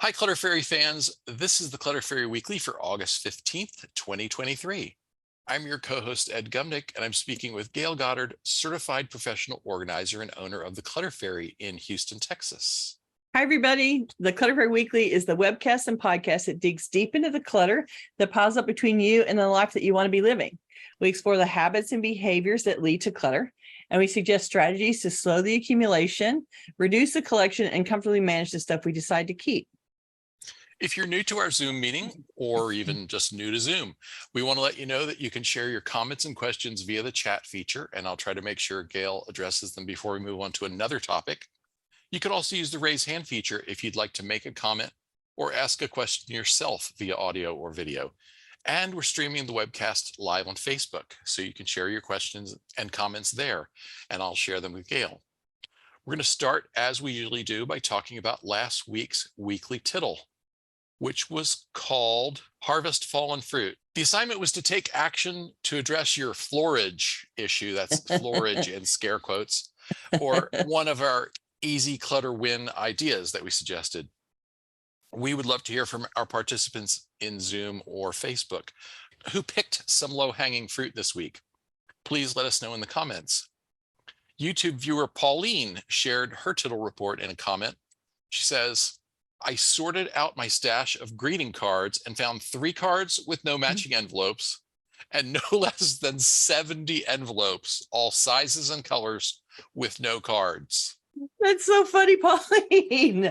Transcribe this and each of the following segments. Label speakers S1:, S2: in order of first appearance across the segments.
S1: Hi, Clutter Fairy fans. This is the Clutter Fairy Weekly for August 15th, 2023. I'm your co-host, Ed Gumnick, and I'm speaking with Gayle Goddard, certified professional organizer and owner of the Clutter Fairy in Houston, Texas.
S2: Hi, everybody. The Clutter Fairy Weekly is the webcast and podcast that digs deep into the clutter that piles up between you and the life that you want to be living. We explore the habits and behaviors that lead to clutter, and we suggest strategies to slow the accumulation, reduce the collection, and comfortably manage the stuff we decide to keep.
S1: If you're new to our Zoom meeting, or even just new to Zoom, we want to let you know that you can share your comments and questions via the chat feature, and I'll try to make sure Gayle addresses them before we move on to another topic. You can also use the raise hand feature if you'd like to make a comment or ask a question yourself via audio or video. And we're streaming the webcast live on Facebook, so you can share your questions and comments there, and I'll share them with Gayle. We're going to start, as we usually do, by talking about last week's Weekly Tittle, which was called Harvest Fallen Fruit. The assignment was to take action to address your florage issue, that's florage in scare quotes, or one of our easy clutter win ideas that we suggested. We would love to hear from our participants in Zoom or Facebook who picked some low-hanging fruit this week. Please let us know in the comments. YouTube viewer Pauline shared her Tittle report in a comment. She says, I sorted out my stash of greeting cards and found 3 cards with no matching envelopes and no less than 70 envelopes, all sizes and colors, with no cards.
S2: That's so funny, Pauline.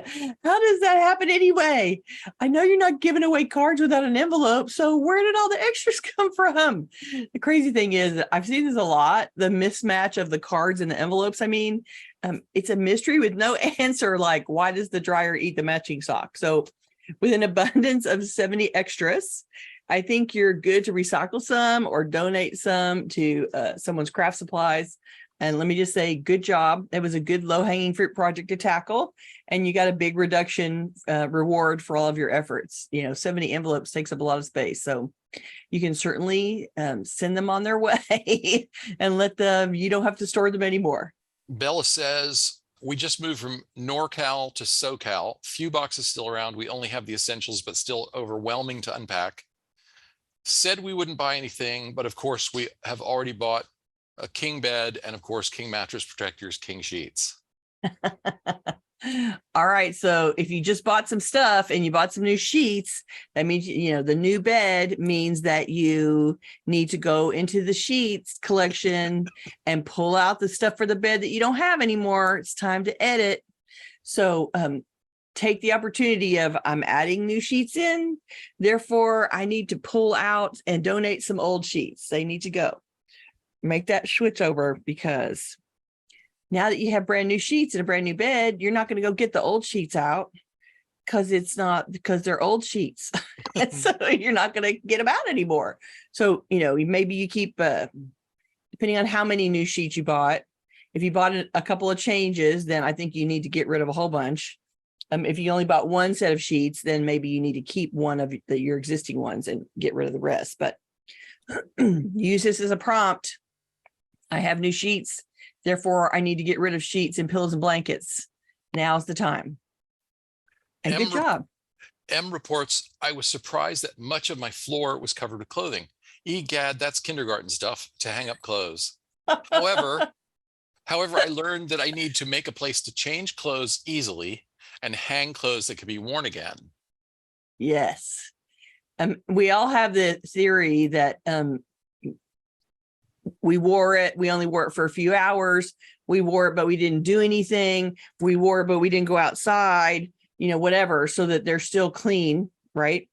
S2: How does that happen anyway? I know you're not giving away cards without an envelope, so where did all the extras come from? The crazy thing is, I've seen this a lot, the mismatch of the cards and the envelopes. It's a mystery with no answer, like, why does the dryer eat the matching sock? So with an abundance of 70 extras, I think you're good to recycle some or donate some to someone's craft supplies. And let me just say, good job. It was a good low-hanging fruit project to tackle, and you got a big reduction reward for all of your efforts. 70 envelopes takes up a lot of space, so you can certainly send them on their way and let them, you don't have to store them anymore.
S1: Bella says, we just moved from NorCal to SoCal. Few boxes still around. We only have the essentials, but still overwhelming to unpack. Said we wouldn't buy anything, but of course we have already bought a king bed and of course king mattress protectors, king sheets.
S2: All right, so if you just bought some stuff and you bought some new sheets, that means the new bed means that you need to go into the sheets collection and pull out the stuff for the bed that you don't have anymore. It's time to edit. So take the opportunity of, I'm adding new sheets in, therefore I need to pull out and donate some old sheets. They need to go. Make that switch over, because now that you have brand new sheets and a brand new bed, you're not going to go get the old sheets out because they're old sheets. And so you're not going to get them out anymore. So, maybe you keep, depending on how many new sheets you bought, if you bought a couple of changes, then I think you need to get rid of a whole bunch. If you only bought one set of sheets, then maybe you need to keep one of your existing ones and get rid of the rest. But use this as a prompt. I have new sheets, therefore I need to get rid of sheets and pillows and blankets. Now's the time. And good job.
S1: M reports, I was surprised that much of my floor was covered with clothing. Egad, that's kindergarten stuff to hang up clothes. However, I learned that I need to make a place to change clothes easily and hang clothes that can be worn again.
S2: Yes. We all have the theory that we only wore it for a few hours. We wore it, but we didn't do anything. We wore it, but we didn't go outside, whatever, so that they're still clean, right?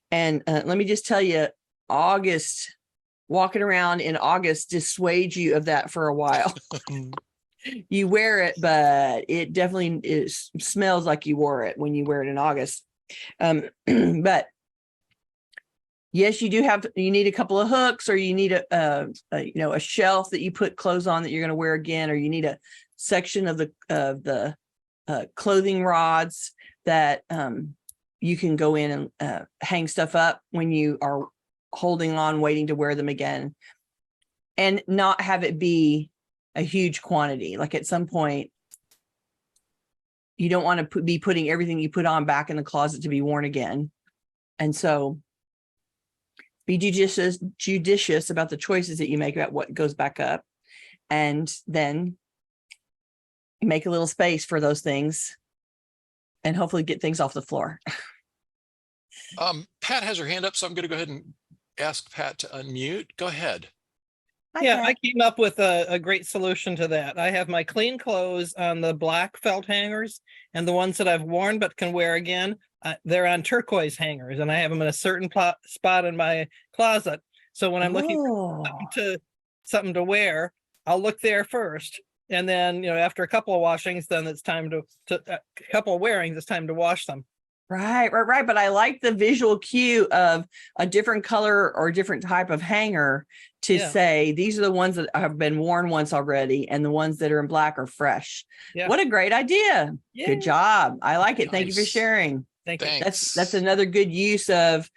S2: And let me just tell you, walking around in August dissuades you of that for a while. You wear it, but it definitely smells like you wore it when you wear it in August. But yes, you need a couple of hooks, or you need a shelf that you put clothes on that you're going to wear again, or you need a section of the clothing rods that you can go in and hang stuff up when you are holding on, waiting to wear them again, and not have it be a huge quantity. Like at some point, you don't want to be putting everything you put on back in the closet to be worn again. And so be judicious about the choices that you make about what goes back up, and then make a little space for those things and hopefully get things off the floor.
S1: Pat has her hand up, so I'm going to go ahead and ask Pat to unmute. Go ahead.
S3: Yeah, I came up with a great solution to that. I have my clean clothes on the black felt hangers, and the ones that I've worn but can wear again, they're on turquoise hangers, and I have them in a certain spot in my closet. So when I'm looking for something to wear, I'll look there first. And then, after a couple of washings, then it's time to a couple of wearings, it's time to wash them.
S2: Right. But I like the visual cue of a different color or different type of hanger to say, these are the ones that have been worn once already, and the ones that are in black are fresh. Yeah. What a great idea. Yeah. Good job. I like it. Nice. Thank you for sharing.
S3: Thank you.
S2: That's another good use of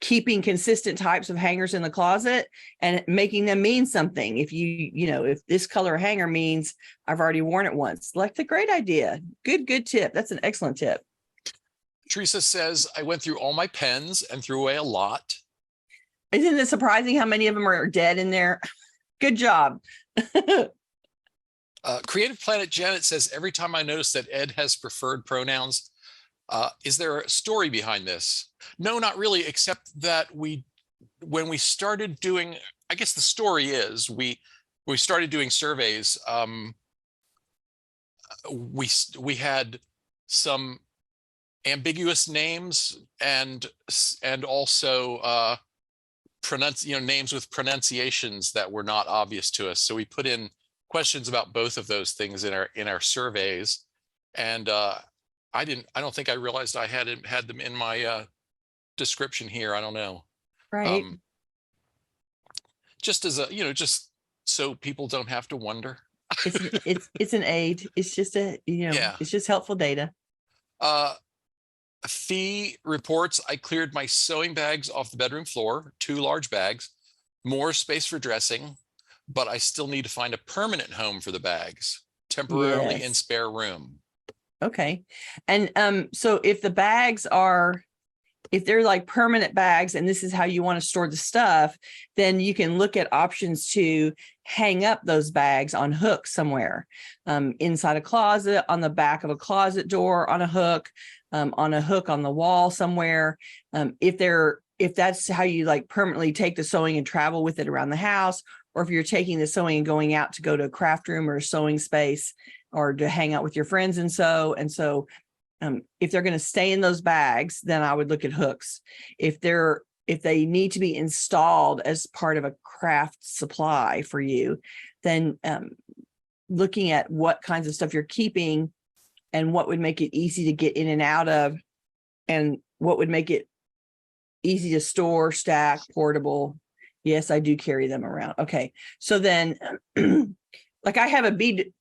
S2: keeping consistent types of hangers in the closet and making them mean something. If if this color hanger means I've already worn it once, like, a great idea. Good tip. That's an excellent tip.
S1: Teresa says, I went through all my pens and threw away a lot.
S2: Isn't it surprising how many of them are dead in there? Good job.
S1: Creative Planet Janet says, every time I notice that Ed has preferred pronouns, is there a story behind this? No, not really, except that when we started doing, I guess the story is we started doing surveys. We had some ambiguous names and also names with pronunciations that were not obvious to us. So we put in questions about both of those things in our surveys, and I don't think I realized I had them in my description here. I don't know.
S2: Right.
S1: Just as just so people don't have to wonder.
S2: It's an aid. It's just it's just helpful data.
S1: Fee reports, I cleared my sewing bags off the bedroom floor, 2 large bags, more space for dressing, but I still need to find a permanent home for the bags, temporarily in spare room.
S2: Okay. And so if the bags if they're like permanent bags and this is how you want to store the stuff, then you can look at options to hang up those bags on hooks somewhere, inside a closet, on the back of a closet door, on a hook on the wall somewhere. If that's how you like permanently take the sewing and travel with it around the house, or if you're taking the sewing and going out to go to a craft room or a sewing space, or to hang out with your friends and sew. And so if they're going to stay in those bags, then I would look at hooks. If they need to be installed as part of a craft supply for you, then looking at what kinds of stuff you're keeping and what would make it easy to get in and out of, and what would make it easy to store, stack, portable. Yes, I do carry them around. Okay. So then like I have a bead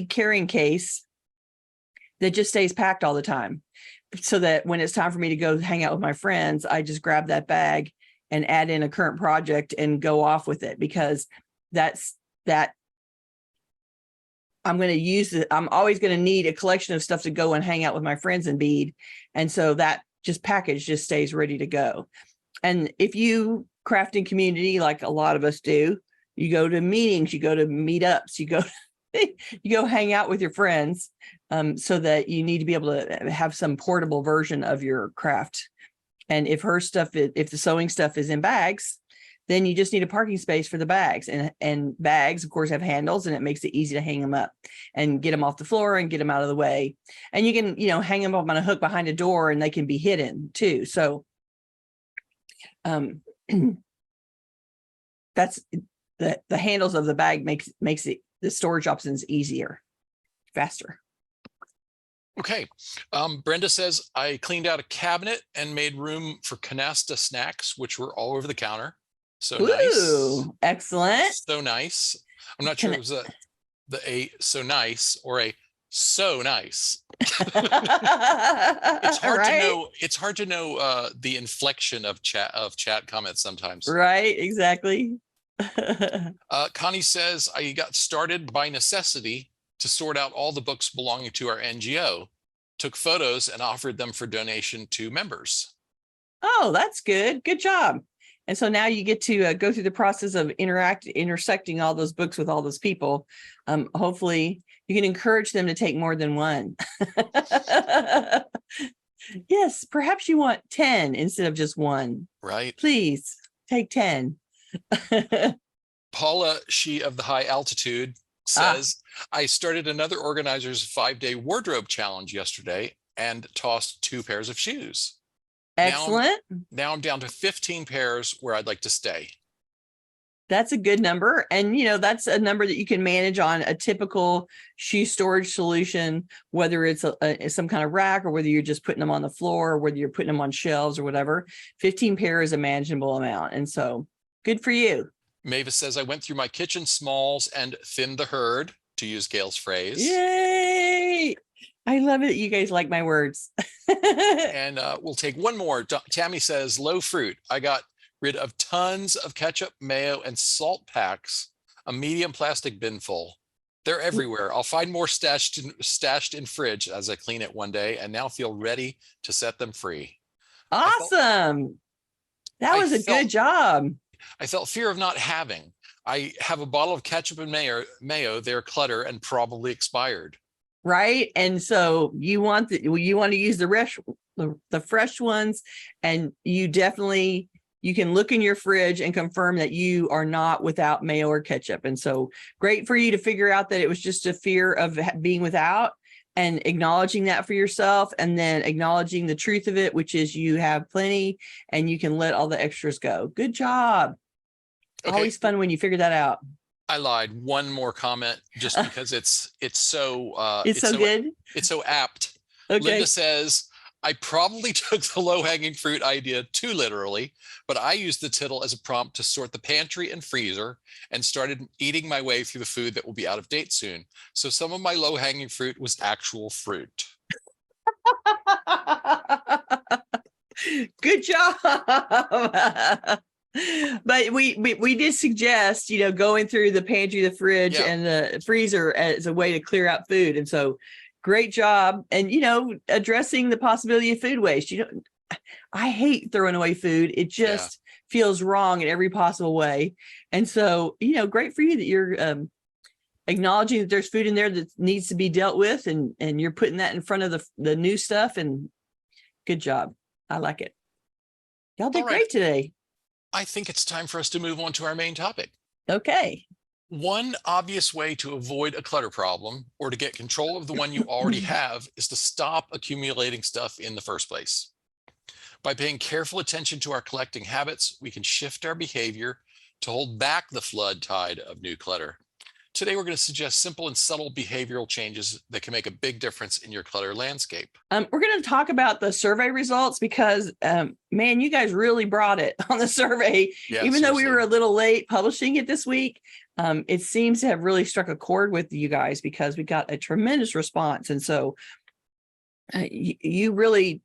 S2: carrying case that just stays packed all the time, so that when it's time for me to go hang out with my friends, I just grab that bag and add in a current project and go off with it, because I'm going to use it. I'm always going to need a collection of stuff to go and hang out with my friends and bead. And so that package just stays ready to go. And if you crafting community, like a lot of us do, you go to meetings, you go to meetups, you go hang out with your friends, so that you need to be able to have some portable version of your craft. And if the sewing stuff is in bags, then you just need a parking space for the bags, and bags of course have handles, and it makes it easy to hang them up and get them off the floor and get them out of the way. And you can, hang them up on a hook behind a door, and they can be hidden too. So that's the handles of the bag makes it, the storage options easier, faster.
S1: Okay. Brenda says, I cleaned out a cabinet and made room for canasta snacks, which were all over the counter. So nice.
S2: Excellent.
S1: So nice. I'm not sure it was so nice or a so nice. It's hard to know. It's hard to know the inflection of chat comments sometimes.
S2: Right. Exactly.
S1: Connie says, I got started by necessity to sort out all the books belonging to our NGO, took photos and offered them for donation to members.
S2: Oh, that's good. Good job. And so now you get to go through the process of intersecting all those books with all those people. Hopefully you can encourage them to take more than one. Yes, perhaps you want 10 instead of just one.
S1: Right.
S2: Please take 10.
S1: Paula, she of the high altitude, says, I started another organizer's 5-day wardrobe challenge yesterday and tossed 2 pairs of shoes.
S2: Excellent.
S1: Now I'm down to 15 pairs where I'd like to stay.
S2: That's a good number. And, that's a number that you can manage on a typical shoe storage solution, whether it's some kind of rack or whether you're just putting them on the floor or whether you're putting them on shelves or whatever. 15 pair is a manageable amount. And so good for you.
S1: Mavis says, I went through my kitchen smalls and thinned the herd, to use Gayle's phrase.
S2: Yay! I love it. You guys like my words.
S1: And we'll take one more. Tammy says, low fruit. I got rid of tons of ketchup, mayo, and salt packs, a medium plastic bin full. They're everywhere. I'll find more stashed in fridge as I clean it one day, and now feel ready to set them free.
S2: Awesome. That was a good job.
S1: I felt fear of not having. I have a bottle of ketchup and mayo. They're clutter and probably expired.
S2: Right. And so you want to use the fresh ones, and you can look in your fridge and confirm that you are not without mayo or ketchup. And so great for you to figure out that it was just a fear of being without, and acknowledging that for yourself, and then acknowledging the truth of it, which is you have plenty and you can let all the extras go. Good job. Okay. Always fun when you figure that out.
S1: I lied. One more comment, just because it's so
S2: good.
S1: It's so apt.
S2: Okay.
S1: Linda says, I probably took the low-hanging fruit idea too literally, but I used the tittle as a prompt to sort the pantry and freezer and started eating my way through the food that will be out of date soon. So some of my low-hanging fruit was actual fruit.
S2: Good job. But we did suggest, going through the pantry, the fridge, and the freezer as a way to clear out food. And so great job. And, addressing the possibility of food waste. I hate throwing away food. It just feels wrong in every possible way. And so, great for you that you're acknowledging that there's food in there that needs to be dealt with, and you're putting that in front of the new stuff. And good job. I like it. Y'all did great today.
S1: I think it's time for us to move on to our main topic.
S2: Okay.
S1: One obvious way to avoid a clutter problem, or to get control of the one you already have, is to stop accumulating stuff in the first place. By paying careful attention to our collecting habits, we can shift our behavior to hold back the flood tide of new clutter. Today, we're going to suggest simple and subtle behavioral changes that can make a big difference in your clutter landscape.
S2: We're going to talk about the survey results because, man, you guys really brought it on the survey.
S1: Yeah,
S2: even though we were a little late publishing it this week, it seems to have really struck a chord with you guys because we got a tremendous response. And so you really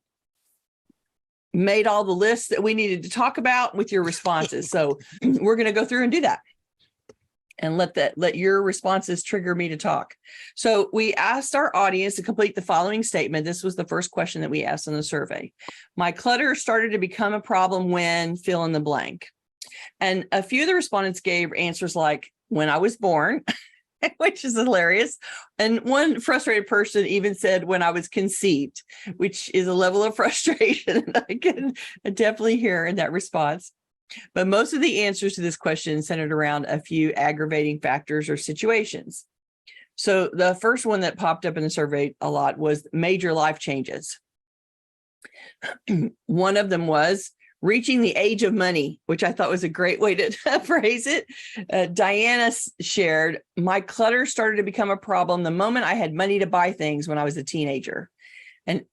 S2: made all the lists that we needed to talk about with your responses. So we're going to go through and do that. And let your responses trigger me to talk. So we asked our audience to complete the following statement. This was the first question that we asked in the survey. My clutter started to become a problem when fill in the blank. And a few of the respondents gave answers like when I was born, which is hilarious. And one frustrated person even said when I was conceived, which is a level of frustration that I can definitely hear in that response. But most of the answers to this question centered around a few aggravating factors or situations. So the first one that popped up in the survey a lot was major life changes. One of them was reaching the age of money, which I thought was a great way to phrase it. Diana shared, my clutter started to become a problem the moment I had money to buy things when I was a teenager. And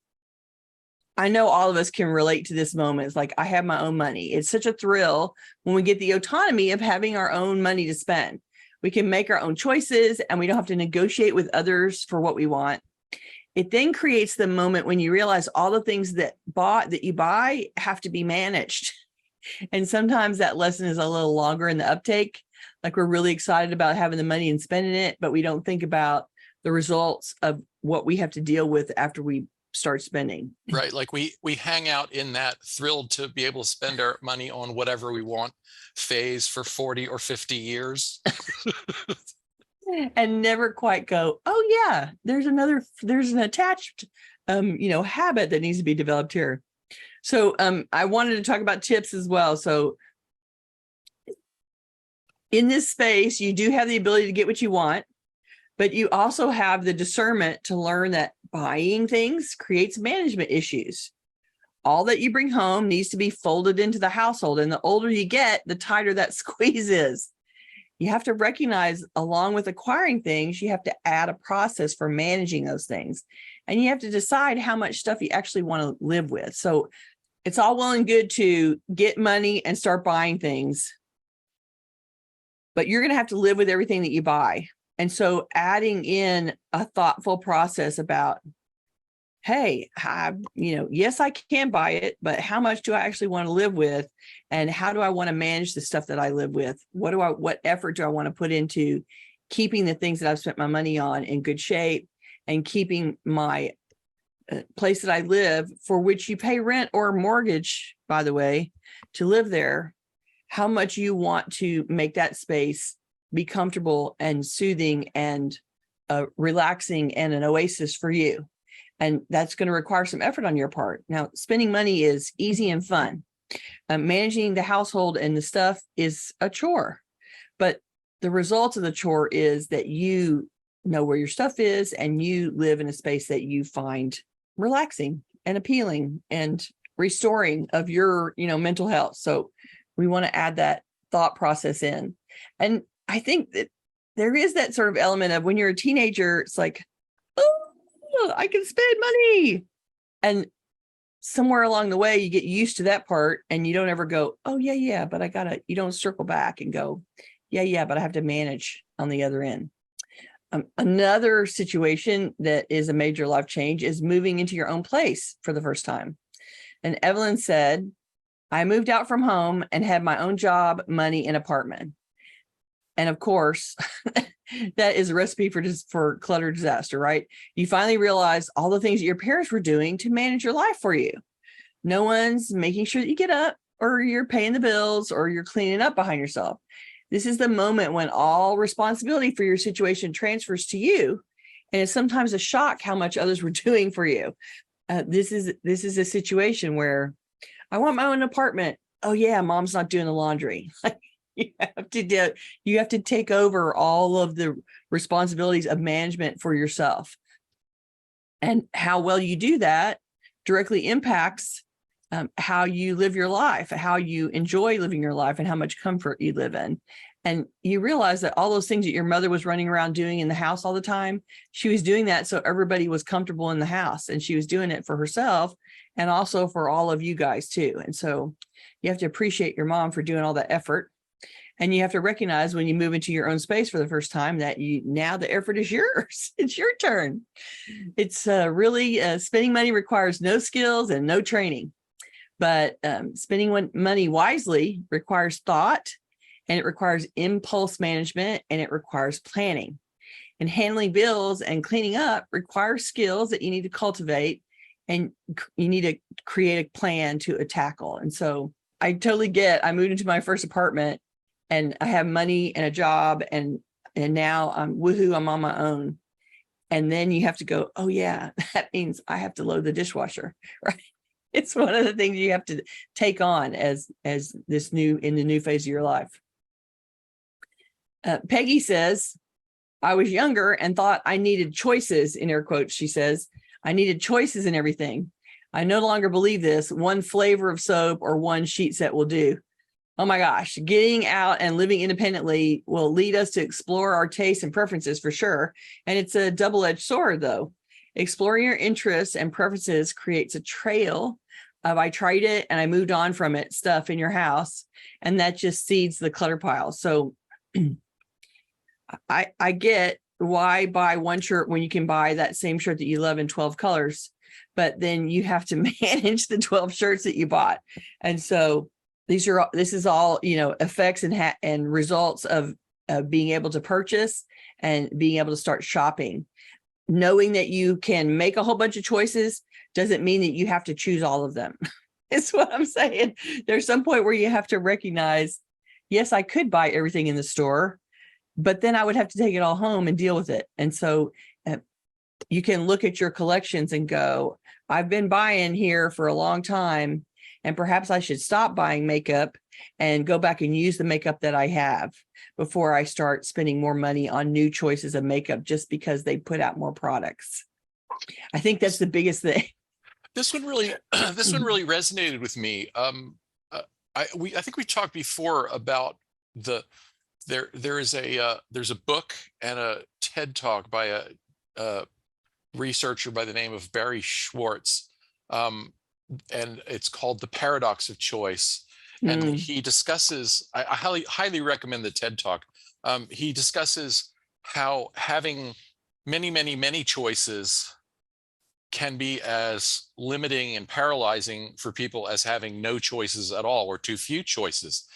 S2: I know all of us can relate to this moment. It's like, I have my own money. It's such a thrill when we get the autonomy of having our own money to spend. We can make our own choices and we don't have to negotiate with others for what we want. It then creates the moment when you realize all the things that you buy have to be managed. And sometimes that lesson is a little longer in the uptake. Like we're really excited about having the money and spending it, but we don't think about the results of what we have to deal with after we start spending.
S1: Right. Like we hang out in that thrilled to be able to spend our money on whatever we want phase for 40 or 50 years.
S2: And never quite go, oh yeah, there's an attached, habit that needs to be developed here. So I wanted to talk about tips as well. So in this space, you do have the ability to get what you want, but you also have the discernment to learn that buying things creates management issues. All that you bring home needs to be folded into the household. And the older you get, the tighter that squeeze is. You have to recognize, along with acquiring things, you have to add a process for managing those things. And you have to decide how much stuff you actually want to live with. So it's all well and good to get money and start buying things, but you're going to have to live with everything that you buy. And so adding in a thoughtful process about, hey, yes, I can buy it, but how much do I actually want to live with? And how do I want to manage the stuff that I live with? What effort do I want to put into keeping the things that I've spent my money on in good shape and keeping my place that I live, for which you pay rent or mortgage, by the way, to live there, how much you want to make that space be comfortable and soothing and relaxing and an oasis for you. And that's going to require some effort on your part. Now, spending money is easy and fun. Managing the household and the stuff is a chore. But the result of the chore is that you know where your stuff is and you live in a space that you find relaxing and appealing and restoring of your, mental health. So we want to add that thought process in. And I think that there is that sort of element of when you're a teenager, it's like, oh, I can spend money. And somewhere along the way, you get used to that part and you don't ever go, oh, yeah, but you don't circle back and go, yeah, but I have to manage on the other end. Another situation that is a major life change is moving into your own place for the first time. And Evelyn said, I moved out from home and had my own job, money, and apartment. And of course, that is a recipe for clutter disaster, right? You finally realize all the things that your parents were doing to manage your life for you. No one's making sure that you get up, or you're paying the bills, or you're cleaning up behind yourself. This is the moment when all responsibility for your situation transfers to you. And it's sometimes a shock how much others were doing for you. This is a situation where I want my own apartment. Oh yeah, mom's not doing the laundry. You have to take over all of the responsibilities of management for yourself. And how well you do that directly impacts how you live your life, how you enjoy living your life, and how much comfort you live in. And you realize that all those things that your mother was running around doing in the house all the time, she was doing that so everybody was comfortable in the house, and she was doing it for herself and also for all of you guys too. And so you have to appreciate your mom for doing all that effort. And you have to recognize when you move into your own space for the first time that now the effort is yours. It's your turn. It's really spending money requires no skills and no training, but spending money wisely requires thought, and it requires impulse management, and it requires planning. And handling bills and cleaning up requires skills that you need to cultivate, and you need to create a plan to tackle. And so I totally I moved into my first apartment, and I have money and a job, and now I'm on my own. And then you have to go, oh yeah, that means I have to load the dishwasher, right? It's one of the things you have to take on as in the new phase of your life. Peggy says, I was younger and thought I needed choices, in air quotes. She says, I needed choices in everything. I no longer believe this. One flavor of soap or one sheet set will do. Oh my gosh, getting out and living independently will lead us to explore our tastes and preferences for sure. And it's a double-edged sword though. Exploring your interests and preferences creates a trail of I tried it and I moved on from it stuff in your house. And that just seeds the clutter pile. So I get why buy one shirt when you can buy that same shirt that you love in 12 colors, but then you have to manage the 12 shirts that you bought. And so this is all, effects and results of being able to purchase and being able to start shopping. Knowing that you can make a whole bunch of choices doesn't mean that you have to choose all of them. It's what I'm saying. There's some point where you have to recognize, yes, I could buy everything in the store, but then I would have to take it all home and deal with it. And so you can look at your collections and go, I've been buying here for a long time, and perhaps I should stop buying makeup and go back and use the makeup that I have before I start spending more money on new choices of makeup just because they put out more products. I think that's the biggest thing.
S1: This one really resonated with me. I think we talked before about there's a book and a TED talk by a researcher by the name of Barry Schwartz, and it's called The Paradox of Choice. And he discusses, I highly recommend the TED talk. He discusses how having many choices can be as limiting and paralyzing for people as having no choices at all or too few choices.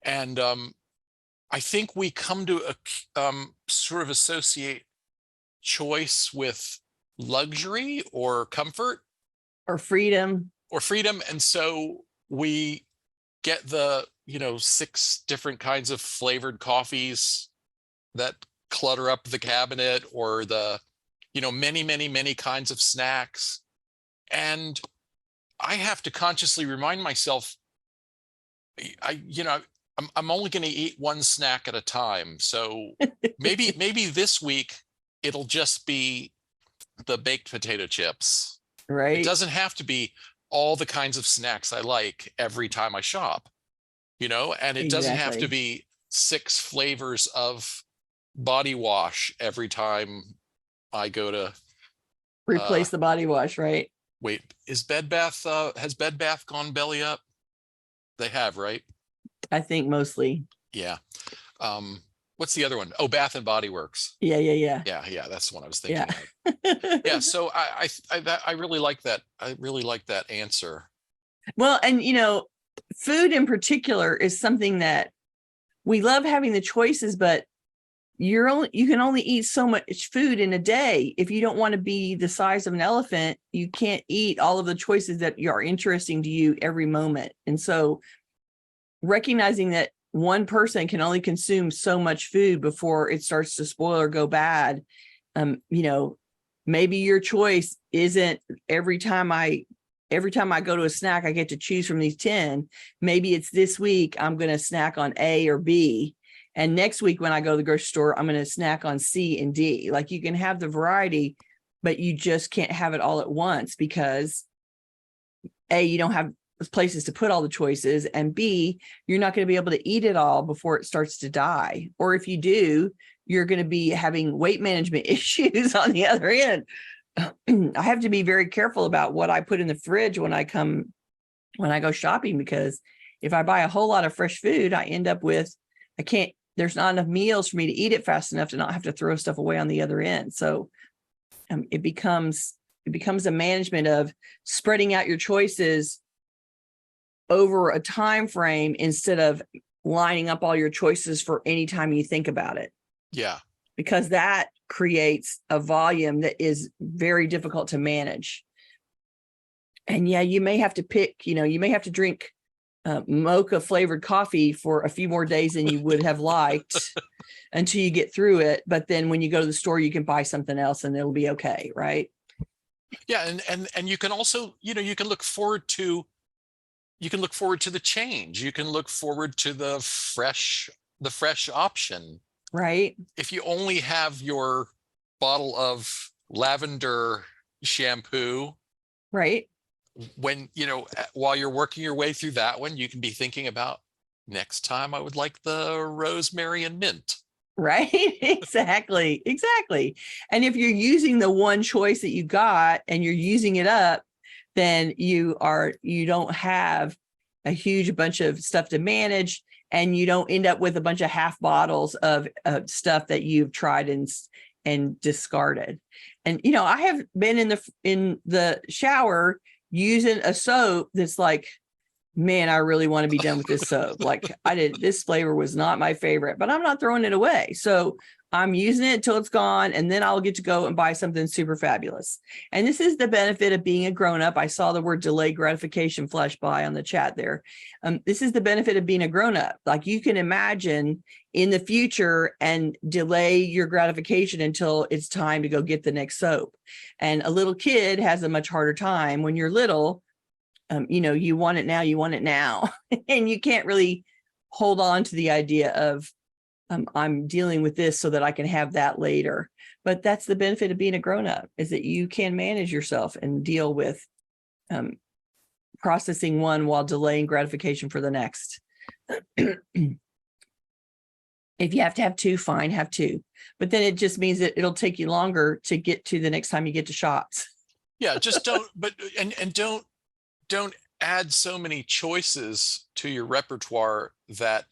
S1: And I think we come to sort of associate choice with luxury or comfort
S2: or freedom.
S1: And so we get the 6 different kinds of flavored coffees that clutter up the cabinet, or the many kinds of snacks. And I have to consciously remind myself, I'm only going to eat one snack at a time. So maybe this week it'll just be the baked potato chips.
S2: Right.
S1: It doesn't have to be all the kinds of snacks I like every time I shop, and it doesn't have to be 6 flavors of body wash every time I go to
S2: replace the body wash, right?
S1: Wait, has Bed Bath gone belly up? They have, right?
S2: I think mostly.
S1: Yeah. What's the other one? Oh, Bath and Body Works.
S2: Yeah.
S1: Yeah, that's the one I was thinking of. Yeah, so I really like that. I really like that answer.
S2: Well, and food in particular is something that we love having the choices, but you can only eat so much food in a day. If you don't want to be the size of an elephant, you can't eat all of the choices that are interesting to you every moment. And so recognizing that one person can only consume so much food before it starts to spoil or go bad. Maybe your choice isn't every time I go to a snack, I get to choose from these 10. Maybe it's this week, I'm going to snack on A or B. And next week, when I go to the grocery store, I'm going to snack on C and D. Like, you can have the variety, but you just can't have it all at once because A, you don't have places to put all the choices, and B, you're not going to be able to eat it all before it starts to die. Or if you do, you're going to be having weight management issues on the other end. I have to be very careful about what I put in the fridge when I go shopping, because if I buy a whole lot of fresh food, I end up with, there's not enough meals for me to eat it fast enough to not have to throw stuff away on the other end. So it becomes a management of spreading out your choices over a time frame instead of lining up all your choices for any time you think about it.
S1: Yeah.
S2: Because that creates a volume that is very difficult to manage. And yeah, you may have to pick, you may have to drink mocha flavored coffee for a few more days than you would have liked until you get through it. But then when you go to the store, you can buy something else and it'll be okay. Right.
S1: Yeah. And you can also, you can look forward to the change. You can look forward to the fresh option.
S2: Right.
S1: If you only have your bottle of lavender shampoo,
S2: right,
S1: when while you're working your way through that one, you can be thinking about, next time I would like the rosemary and mint.
S2: Right. Exactly. And if you're using the one choice that you got and you're using it up, then you don't have a huge bunch of stuff to manage, and you don't end up with a bunch of half bottles of stuff that you've tried and discarded. And I have been in the shower using a soap that's like man, I really want to be done with this soap. Like this flavor was not my favorite, but I'm not throwing it away. So I'm using it until it's gone, and then I'll get to go and buy something super fabulous. And this is the benefit of being a grown-up. I saw the word delayed gratification flash by on the chat there. This is the benefit of being a grown-up. Like, you can imagine in the future and delay your gratification until it's time to go get the next soap. And a little kid has a much harder time. When you're little, you want it now, and you can't really hold on to the idea of, I'm dealing with this so that I can have that later. But that's the benefit of being a grown-up, is that you can manage yourself and deal with processing one while delaying gratification for the next. If you have to have two, fine, have two. But then it just means that it'll take you longer to get to the next time you get to shops.
S1: Yeah, just don't, and don't add so many choices to your repertoire that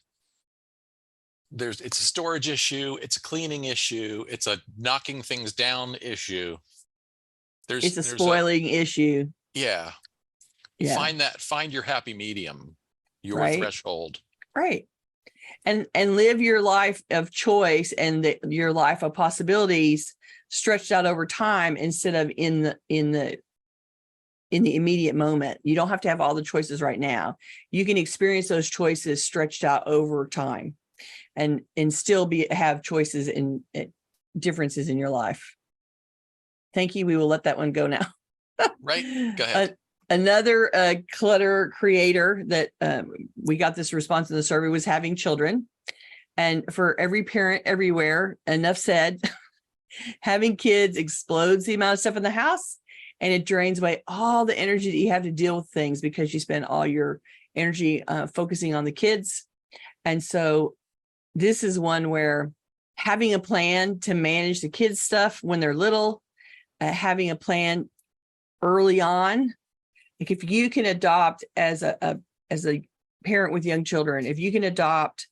S1: it's a storage issue, it's a cleaning issue, it's a knocking things down issue.
S2: It's a spoiling issue.
S1: Yeah. Find your happy medium, your threshold.
S2: Right. And live your life of choice and your life of possibilities stretched out over time, instead of in the immediate moment. You don't have to have all the choices right now. You can experience those choices stretched out over time, and still have choices and differences in your life. Thank you. We will let that one go now.
S1: Right. Go ahead.
S2: Another clutter creator that we got this response in the survey was having children. And for every parent everywhere, enough said, having kids explodes the amount of stuff in the house, and it drains away all the energy that you have to deal with things, because you spend all your energy focusing on the kids. And so this is one where having a plan to manage the kids' stuff when they're little, having a plan early on. Like, if you can adopt as a parent with young children, if you can adopt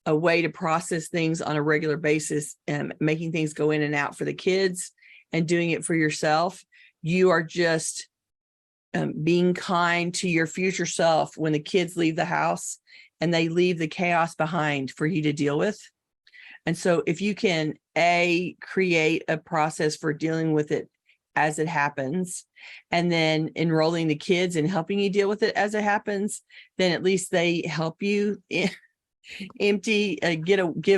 S2: a way to process things on a regular basis and making things go in and out for the kids and doing it for yourself, you are just being kind to your future self when the kids leave the house and they leave the chaos behind for you to deal with. And so if you can create a process for dealing with it as it happens, and then enrolling the kids and helping you deal with it as it happens, then at least they help you give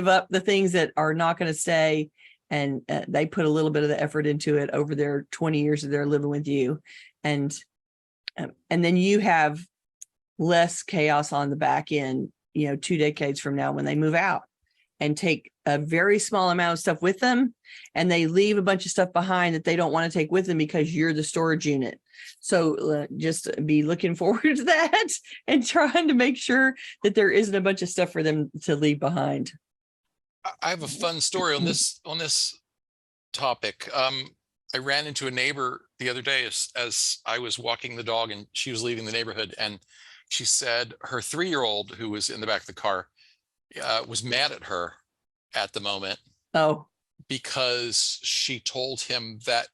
S2: up the things that are not going to stay. And they put a little bit of the effort into it over their 20 years of their living with you. And then you have less chaos on the back end, 2 decades from now, when they move out and take a very small amount of stuff with them, and they leave a bunch of stuff behind that they don't want to take with them because you're the storage unit. So just be looking forward to that and trying to make sure that there isn't a bunch of stuff for them to leave behind.
S1: I have a fun story on this topic. I ran into a neighbor the other day as I was walking the dog, and she was leaving the neighborhood, and she said her 3-year-old, who was in the back of the car, was mad at her at the moment.
S2: Oh,
S1: because she told him that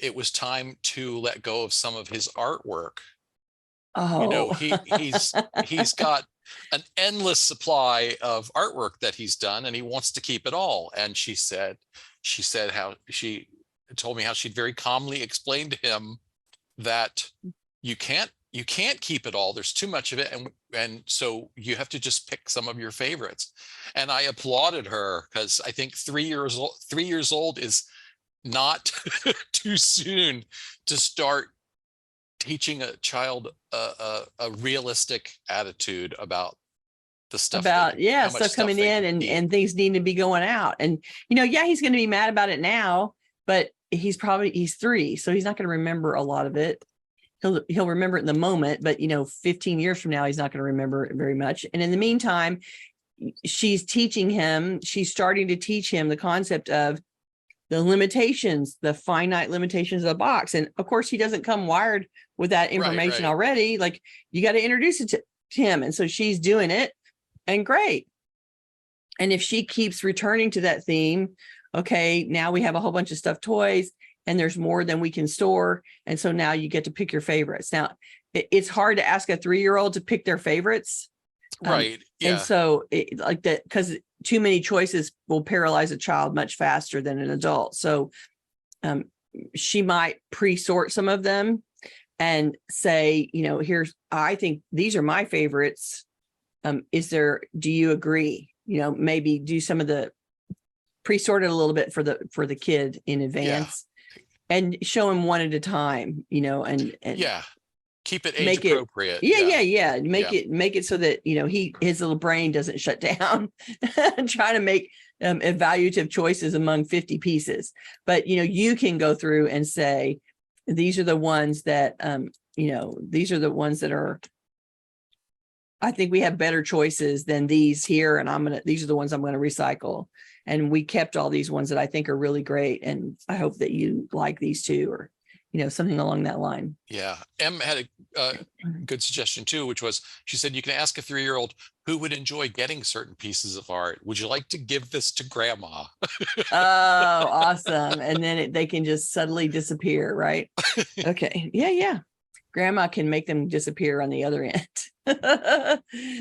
S1: it was time to let go of some of his artwork.
S2: Oh,
S1: he's got an endless supply of artwork that he's done, and he wants to keep it all. And she said how she told me how she'd very calmly explained to him that you can't keep it all. There's too much of it. And so you have to just pick some of your favorites. And I applauded her, because I think 3 years old is not too soon to start teaching a child a realistic attitude about the stuff.
S2: Stuff coming in and things need to be going out. And, he's going to be mad about it now, but he's 3, so he's not going to remember a lot of it. He'll remember it in the moment, but 15 years from now, he's not going to remember it very much. And in the meantime, she's starting to teach him the concept of the limitations, the finite limitations of the box. And of course, he doesn't come wired with that information already. Like, you got to introduce it to him. And so she's doing it, and great. And if she keeps returning to that theme, okay, now we have a whole bunch of stuffed toys. and there's more than we can store. And so now you get to pick your favorites. Now, it's hard to ask a 3-year-old to pick their favorites.
S1: Right. Yeah.
S2: And so like that, because too many choices will paralyze a child much faster than an adult. So she might pre-sort some of them and say, I think these are my favorites. Do you agree? Maybe do some of the pre-sort it a little bit for the kid in advance, and show him one at a time, and
S1: yeah. Keep it age appropriate.
S2: Make it so that, his little brain doesn't shut down and try to make evaluative choices among 50 pieces. But, you can go through and say, these are the ones that, these are the ones that are, I think we have better choices than these here. And these are the ones I'm going to recycle. And we kept all these ones that I think are really great. And I hope that you like these too, or, something along that line.
S1: Yeah. Em had a good suggestion too, which was, she said, you can ask a 3-year-old who would enjoy getting certain pieces of art. Would you like to give this to grandma?
S2: Oh, awesome. And then they can just suddenly disappear, right? Okay. Yeah. Grandma can make them disappear on the other end.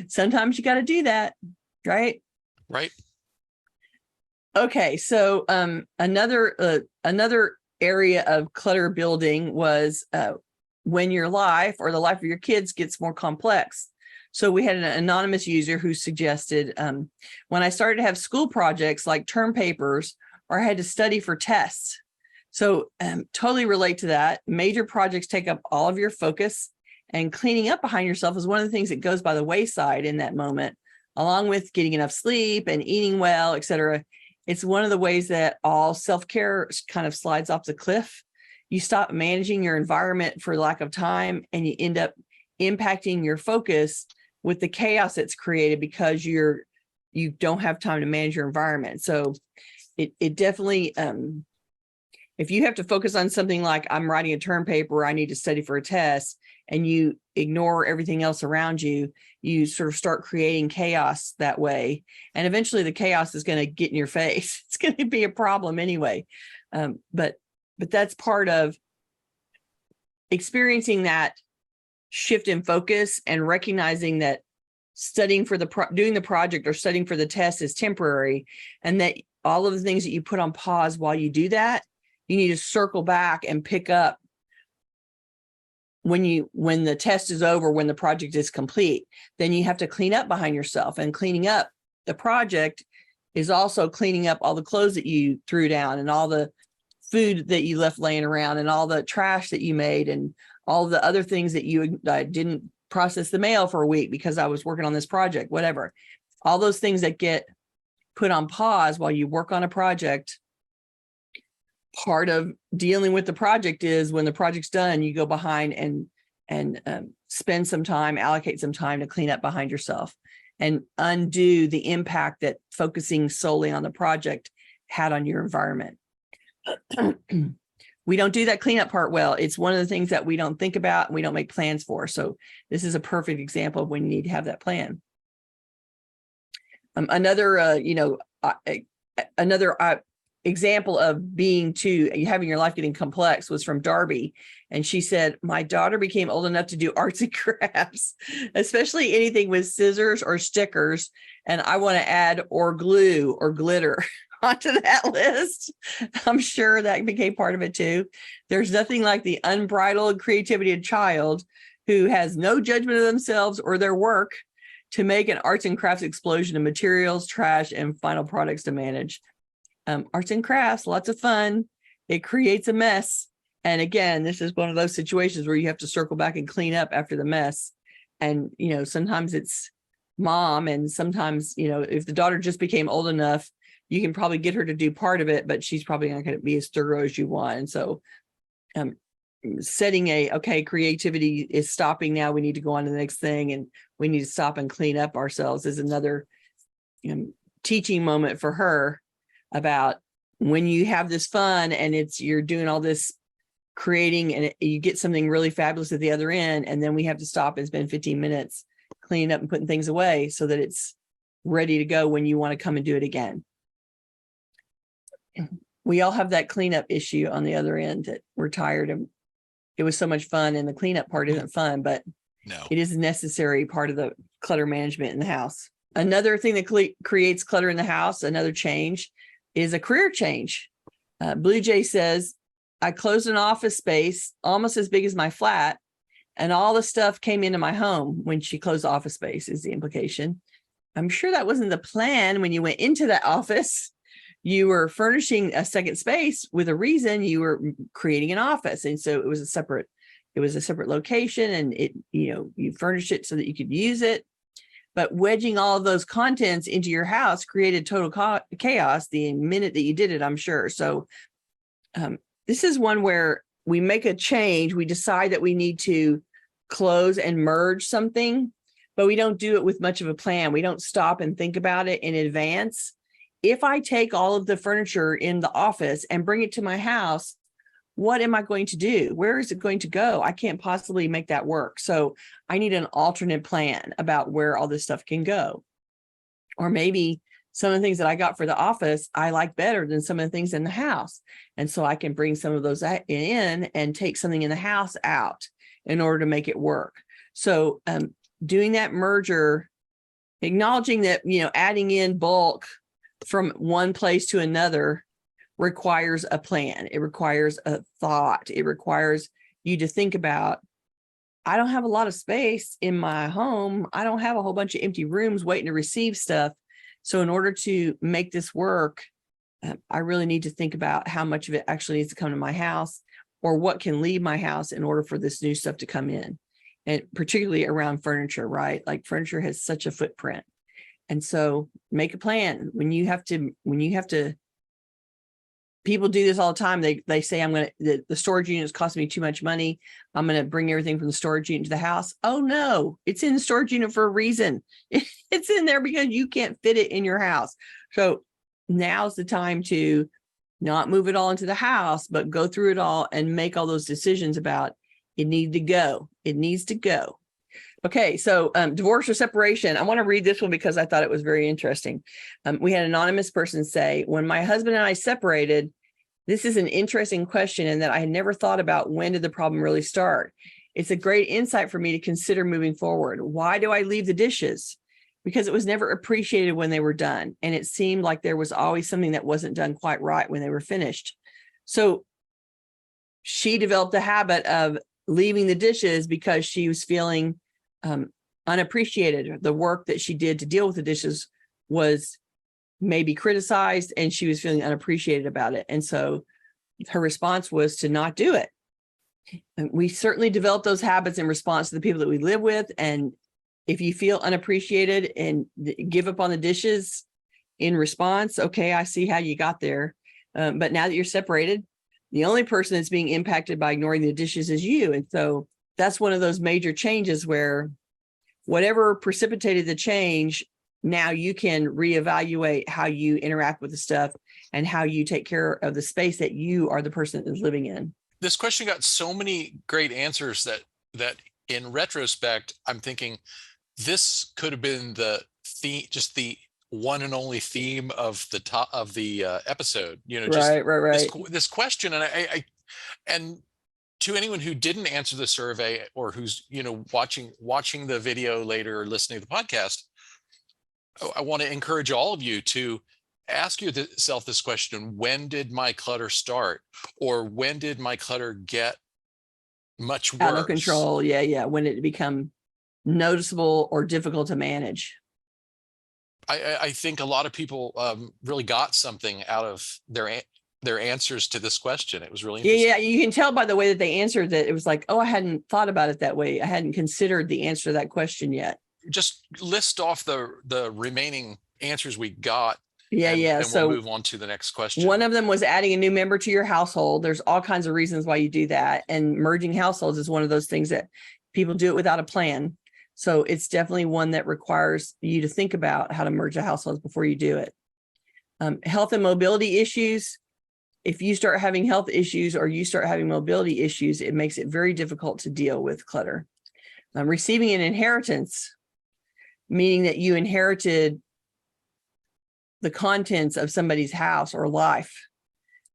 S2: Sometimes you got to do that, right?
S1: Right.
S2: Okay. So another area of clutter building was when your life or the life of your kids gets more complex. So we had an anonymous user who suggested, when I started to have school projects like term papers, or I had to study for tests. So totally relate to that. Major projects take up all of your focus, and cleaning up behind yourself is one of the things that goes by the wayside in that moment, along with getting enough sleep and eating well, etc. It's one of the ways that all self-care kind of slides off the cliff. You stop managing your environment for lack of time, and you end up impacting your focus with the chaos that's created because you don't have time to manage your environment. So it definitely, if you have to focus on something like I'm writing a term paper, or I need to study for a test, and you ignore everything else around you, you sort of start creating chaos that way. And eventually the chaos is going to get in your face. It's going to be a problem anyway. But that's part of experiencing that shift in focus and recognizing that studying for doing the project or studying for the test is temporary, and that all of the things that you put on pause while you do that, you need to circle back and pick up when the test is over, when the project is complete. Then you have to clean up behind yourself, and cleaning up the project is also cleaning up all the clothes that you threw down, and all the food that you left laying around, and all the trash that you made, and all the other things that you didn't process the mail for a week because I was working on this project, whatever. All those things that get put on pause while you work on a project. Part of dealing with the project is when the project's done, you go behind and spend some time, allocate some time to clean up behind yourself and undo the impact that focusing solely on the project had on your environment. We don't do that cleanup part well. It's one of the things that we don't think about and we don't make plans for. So this is a perfect example of when you need to have that plan. Another example of having your life getting complex was from Darby. And she said, my daughter became old enough to do arts and crafts, especially anything with scissors or stickers. And I want to add or glue or glitter onto that list. I'm sure that became part of it too. There's nothing like the unbridled creativity of a child who has no judgment of themselves or their work to make an arts and crafts explosion of materials, trash, and final products to manage. Arts and crafts, lots of fun. It creates a mess. And again, this is one of those situations where you have to circle back and clean up after the mess. And, sometimes it's mom, and sometimes, if the daughter just became old enough, you can probably get her to do part of it, but she's probably not going to be as thorough as you want. And so setting creativity is stopping now. We need to go on to the next thing, and we need to stop and clean up ourselves is another teaching moment for her about when you have this fun and you're doing all this creating and you get something really fabulous at the other end. And then we have to stop and spend 15 minutes cleaning up and putting things away so that it's ready to go when you want to come and do it again. we all have that cleanup issue on the other end that we're tired of. It was so much fun, and the cleanup part isn't fun, but
S1: No.
S2: it is a necessary part of the clutter management in the house. Another thing that creates clutter in the house, another change, is a career change. Blue Jay says, I closed an office space almost as big as my flat, and all the stuff came into my home when she closed the office space, is the implication. I'm sure that wasn't the plan when you went into that office. You were furnishing a second space with a reason. You were creating an office. And so it was a separate location, and you furnished it so that you could use it. But wedging all of those contents into your house created total chaos the minute that you did it, I'm sure. So this is one where we make a change. We decide that we need to close and merge something, but we don't do it with much of a plan. We don't stop and think about it in advance. If I take all of the furniture in the office and bring it to my house, what am I going to do? Where is it going to go? I can't possibly make that work. So I need an alternate plan about where all this stuff can go. Or maybe some of the things that I got for the office, I like better than some of the things in the house. And so I can bring some of those in and take something in the house out in order to make it work. So doing that merger, acknowledging that, adding in bulk from one place to another requires a plan. It requires a thought. It requires you to think about, I don't have a lot of space in my home. I don't have a whole bunch of empty rooms waiting to receive stuff. So in order to make this work, I really need to think about how much of it actually needs to come to my house, or what can leave my house in order for this new stuff to come in. And particularly around furniture, right? Like furniture has such a footprint. And so make a plan. When you have to, people do this all the time. They say, the storage unit is costing me too much money. I'm going to bring everything from the storage unit to the house. Oh no, it's in the storage unit for a reason. It's in there because you can't fit it in your house. So now's the time to not move it all into the house, but go through it all and make all those decisions about it needs to go. It needs to go. Okay, so divorce or separation. I want to read this one because I thought it was very interesting. We had an anonymous person say, when my husband and I separated, this is an interesting question and that I had never thought about. When did the problem really start? It's a great insight for me to consider moving forward. Why do I leave the dishes? Because it was never appreciated when they were done. And it seemed like there was always something that wasn't done quite right when they were finished. So she developed a habit of leaving the dishes because she was feeling unappreciated. The work that she did to deal with the dishes was maybe criticized, and she was feeling unappreciated about it. And so her response was to not do it. And we certainly develop those habits in response to the people that we live with. And if you feel unappreciated and give up on the dishes in response, okay, I see how you got there. But now that you're separated, the only person that's being impacted by ignoring the dishes is you. And so that's one of those major changes where whatever precipitated the change, now you can reevaluate how you interact with the stuff and how you take care of the space that you are the person that is living in.
S1: This question got so many great answers that in retrospect, I'm thinking this could have been the theme, just the one and only theme of the top of the episode.
S2: Right.
S1: This question, and I and to anyone who didn't answer the survey or who's watching the video later or listening to the podcast, I want to encourage all of you to ask yourself this question: when did my clutter start, or when did my clutter get much worse?
S2: Out of control. Yeah. When it become noticeable or difficult to manage.
S1: I think a lot of people really got something out of their answers to this question. It was really interesting.
S2: Yeah, you can tell by the way that they answered that it was like, oh, I hadn't thought about it that way. I hadn't considered the answer to that question yet.
S1: Just list off the remaining answers we got.
S2: Yeah.
S1: So we'll move on to the next question.
S2: One of them was adding a new member to your household. There's all kinds of reasons why you do that. And merging households is one of those things that people do it without a plan. So it's definitely one that requires you to think about how to merge the households before you do it. Health and mobility issues. If you start having health issues or you start having mobility issues, it makes it very difficult to deal with clutter. Receiving an inheritance, meaning that you inherited the contents of somebody's house or life.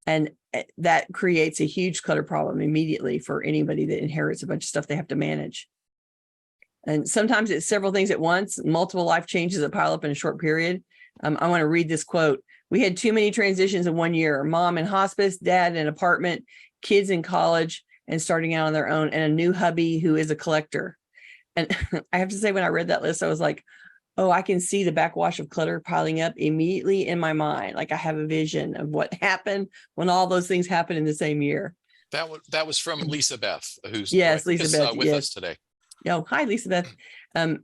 S2: And that creates a huge clutter problem immediately for anybody that inherits a bunch of stuff they have to manage. And sometimes it's several things at once, multiple life changes that pile up in a short period. I want to read this quote. We had too many transitions in 1 year. Mom in hospice, dad in an apartment, kids in college and starting out on their own, and a new hubby who is a collector. And I have to say, when I read that list, I was like, oh, I can see the backwash of clutter piling up immediately in my mind. Like I have a vision of what happened when all those things happened in the same year.
S1: That was from Lisa Beth, who's
S2: yes, Lisa Beth
S1: with us today.
S2: Oh, hi, Lisa Beth.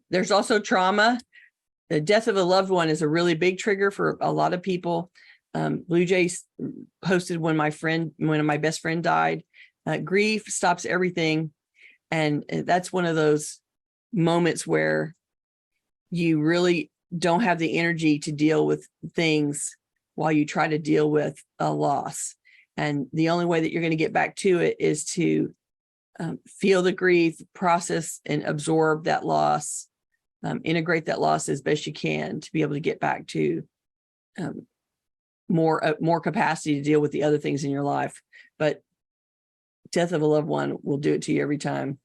S2: There's also trauma. The death of a loved one is a really big trigger for a lot of people. Blue Jays posted when my best friend died. Grief stops everything. And that's one of those moments where you really don't have the energy to deal with things while you try to deal with a loss. And the only way that you're going to get back to it is to feel the grief, process and absorb that loss, integrate that loss as best you can to be able to get back to more capacity to deal with the other things in your life. But death of a loved one will do it to you every time.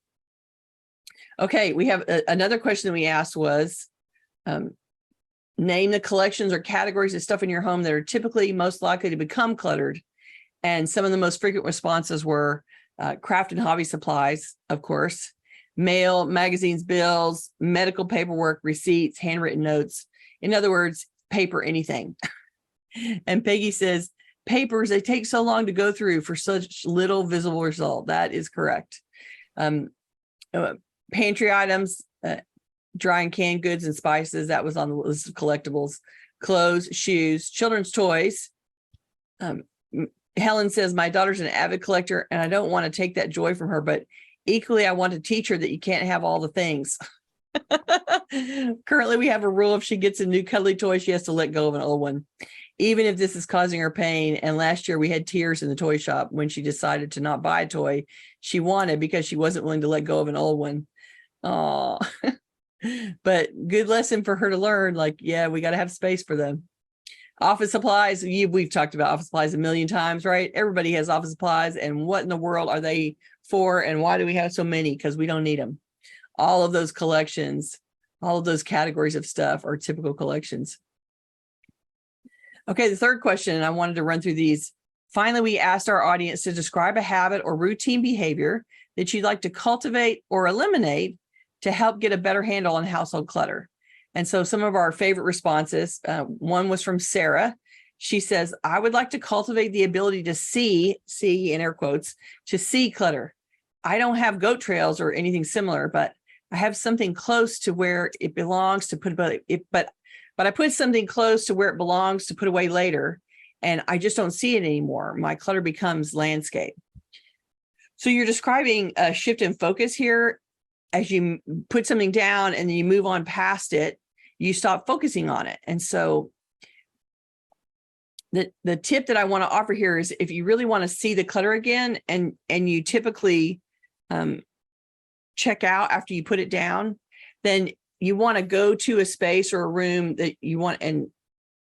S2: Okay, we have another question that we asked was, name the collections or categories of stuff in your home that are typically most likely to become cluttered. And some of the most frequent responses were craft and hobby supplies, of course, mail, magazines, bills, medical paperwork, receipts, handwritten notes. In other words, paper, anything. And Peggy says, papers, they take so long to go through for such little visible result. That is correct. Pantry items, dry and canned goods and spices, that was on the list of collectibles. Clothes, shoes, children's toys. Helen says, my daughter's an avid collector and I don't want to take that joy from her, but equally I want to teach her that you can't have all the things. Currently, we have a rule: if she gets a new cuddly toy, she has to let go of an old one, even if this is causing her pain. And last year we had tears in the toy shop when she decided to not buy a toy she wanted because she wasn't willing to let go of an old one. Oh, but good lesson for her to learn. Like, yeah, we got to have space for them. Office supplies. We've talked about office supplies a million times, right? Everybody has office supplies. And what in the world are they for? And why do we have so many? Because we don't need them. All of those collections, all of those categories of stuff are typical collections. Okay, the third question, and I wanted to run through these. Finally, we asked our audience to describe a habit or routine behavior that you'd like to cultivate or eliminate to help get a better handle on household clutter. And so some of our favorite responses, one was from Sarah. She says, I would like to cultivate the ability to see in air quotes, to see clutter. I don't have goat trails or anything similar, but I have something close to where it belongs to put away. But I put something close to where it belongs to put away later, and I just don't see it anymore. My clutter becomes landscape. So you're describing a shift in focus here. As you put something down and then you move on past it, you stop focusing on it. And so the tip that I want to offer here is, if you really want to see the clutter again, and you typically check out after you put it down, then you want to go to a space or a room that you want and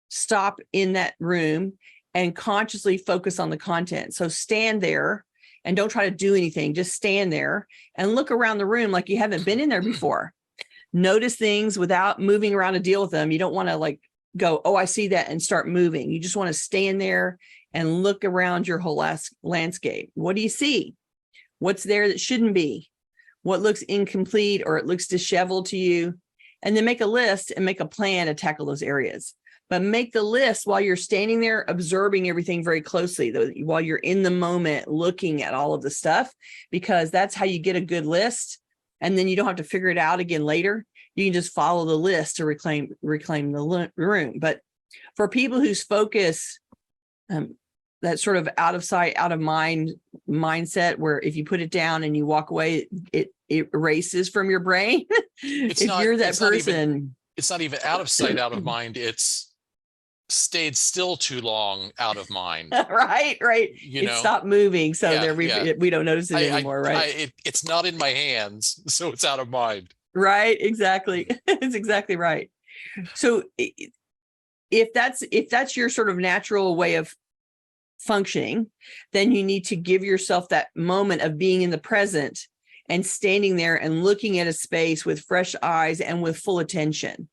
S2: stop in that room and consciously focus on the content. So stand there and don't try to do anything. Just stand there and look around the room like you haven't been in there before. Notice things without moving around to deal with them. You don't want to like go, oh, I see that, and start moving. You just want to stand there and look around your whole landscape. What do you see? What's there that shouldn't be? What looks incomplete or it looks disheveled to you? And then make a list and make a plan to tackle those areas. But make the list while you're standing there, observing everything very closely, while you're in the moment looking at all of the stuff, because that's how you get a good list. And then you don't have to figure it out again later. You can just follow the list to reclaim the room. But for people whose focus, that sort of out of sight, out of mind mindset, where if you put it down and you walk away, it erases from your brain. If you're that person,
S1: it's not even out of sight, out of mind. It's stayed still too long, out of mind.
S2: right. It stopped moving, so we don't notice it anymore, right?
S1: It's not in my hands, so it's out of mind.
S2: Right, exactly. It's exactly right. So if that's your sort of natural way of functioning, then you need to give yourself that moment of being in the present and standing there and looking at a space with fresh eyes and with full attention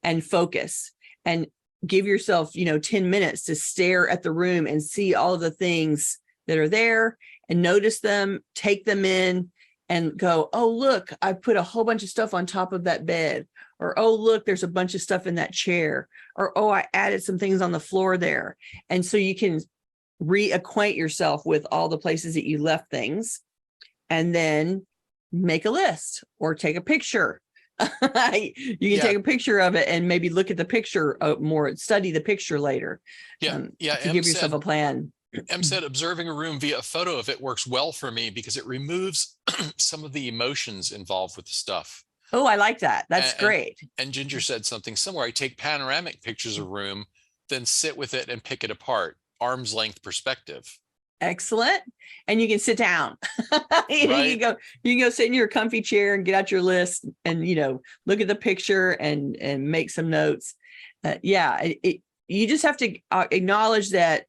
S2: and focus, and give yourself, 10 minutes to stare at the room and see all of the things that are there and notice them, take them in and go, oh, look, I put a whole bunch of stuff on top of that bed. Or, oh, look, there's a bunch of stuff in that chair. Or, oh, I added some things on the floor there. And so you can reacquaint yourself with all the places that you left things, and then make a list or take a picture. You can take a picture of it and maybe look at the picture more, study the picture later. To give yourself a plan.
S1: Em said observing a room via a photo of it works well for me because it removes some of the emotions involved with the stuff.
S2: Oh, I like that. That's great.
S1: And Ginger said something similar. I take panoramic pictures of a room, then sit with it and pick it apart. Arm's length perspective.
S2: Excellent. And you can sit down.
S1: Right.
S2: You can go sit in your comfy chair and get out your list and, look at the picture and make some notes. You just have to acknowledge that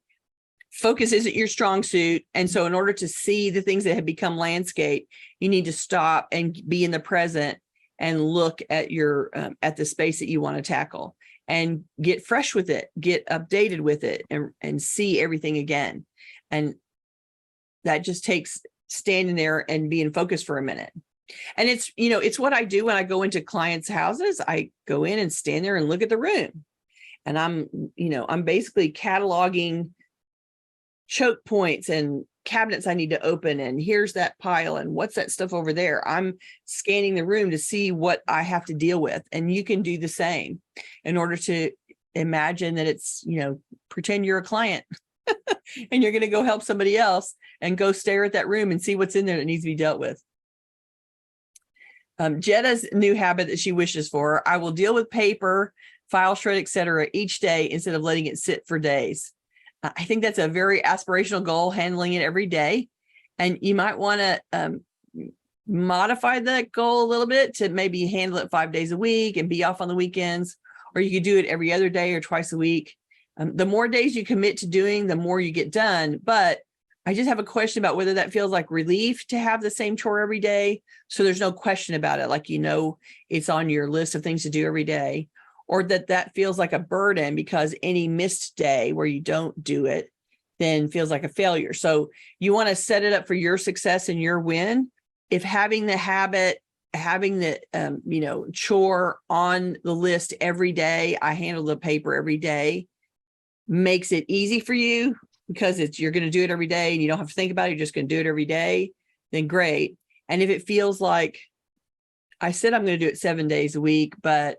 S2: focus isn't your strong suit. And so in order to see the things that have become landscape, you need to stop and be in the present and look at your at the space that you want to tackle and get fresh with it, get updated with it, and see everything again. And that just takes standing there and being focused for a minute. And it's what I do when I go into clients' houses. I go in and stand there and look at the room. And I'm basically cataloging choke points and cabinets I need to open, and here's that pile and what's that stuff over there. I'm scanning the room to see what I have to deal with. And you can do the same in order to imagine that it's, pretend you're a client and you're going to go help somebody else and go stare at that room and see what's in there that needs to be dealt with. Jetta's new habit that she wishes for: I will deal with paper, file shred, etc. each day instead of letting it sit for days. I think that's a very aspirational goal, handling it every day. And you might want to modify that goal a little bit to maybe handle it 5 days a week and be off on the weekends, or you could do it every other day or twice a week. The more days you commit to doing, the more you get done. But I just have a question about whether that feels like relief to have the same chore every day. So there's no question about it. Like, it's on your list of things to do every day. Or that feels like a burden because any missed day where you don't do it then feels like a failure. So you want to set it up for your success and your win. If having the habit, having the, chore on the list every day, I handle the paper every day, makes it easy for you because you're going to do it every day and you don't have to think about it. You're just going to do it every day, then great. And if it feels like I said I'm going to do it 7 days a week, but